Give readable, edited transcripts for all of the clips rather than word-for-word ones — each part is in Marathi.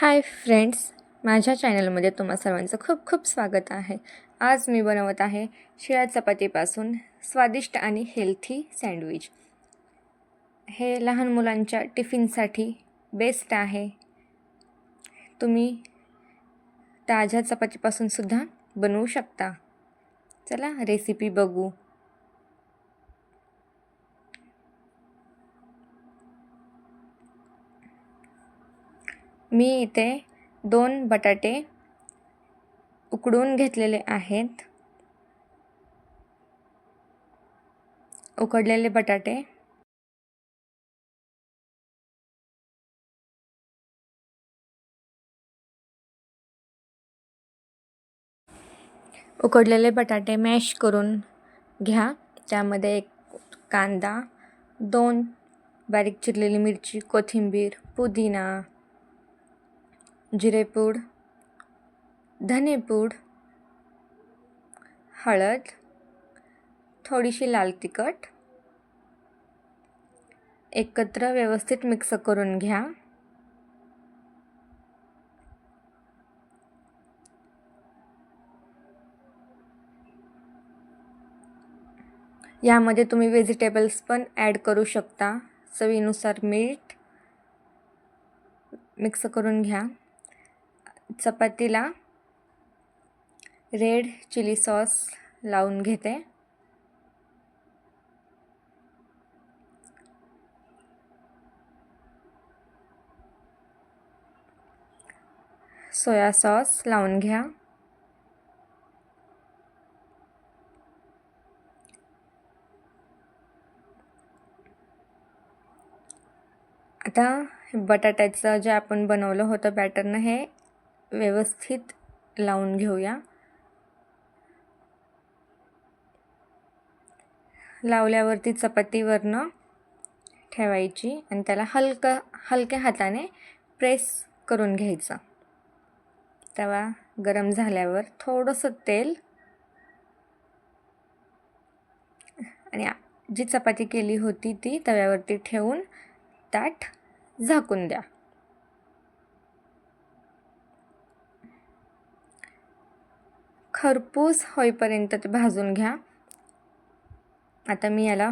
हाय फ्रेंड्स, माझ्या चॅनलमध्ये तुम्हा सर्वांचं खूप खूप स्वागत आहे. आज मी बनवत आहे शिळ्या चपातीपासून स्वादिष्ट आणि हेल्थी सँडविच. हे लहान मुलांच्या टिफिनसाठी बेस्ट आहे. तुम्ही ताज्या चपातीपासून सुद्धा बनवू शकता. चला रेसिपी बघू. मी इथे 2 बटाटे उकडून घेतलेले आहेत. उकडलेले बटाटे मॅश करून घ्या. त्यामध्ये 1 कांदा, 2 बारीक चिरलेली मिरची, कोथिंबीर, पुदिना, जिरेपूड, धनेपूड, हळद, थोडीशी लाल तिखट एकत्र व्यवस्थित मिक्स करून घ्या. यामध्ये तुम्ही व्हेजिटेबल्स पण ॲड करू शकता. चवीनुसार मीठ मिक्स करून घ्या. चपातीला रेड चिली सॉस लावून घेते. सोया सॉस लावून घ्या. आता बटाट्याचं जे आपण बनवलं होतं बॅटरनं हे व्यवस्थित लावून घेऊया. लावल्यावरती चपातीवरनं ठेवायची आणि त्याला हलक्या हाताने प्रेस करून घ्यायचं. तवा गरम झाल्यावर थोडंसं तेल आणि जी चपाती केली होती ती तव्यावरती ठेवून ताट झाकून द्या. खरपूस होईपर्यंत ते भाजून घ्या. आता मी याला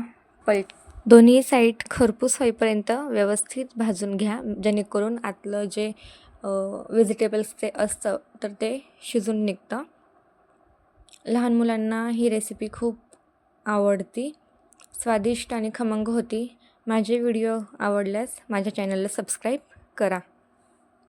दोन्ही साईड खरपूस होईपर्यंत व्यवस्थित भाजून घ्या, जेणेकरून आतलं जे व्हेजिटेबल्स ते असतं तर ते शिजून निघतं. लहान मुलांना ही रेसिपी खूप आवडती, स्वादिष्ट आणि खमंग होती. माझे व्हिडिओ आवडल्यास माझ्या चॅनलला सबस्क्राईब करा.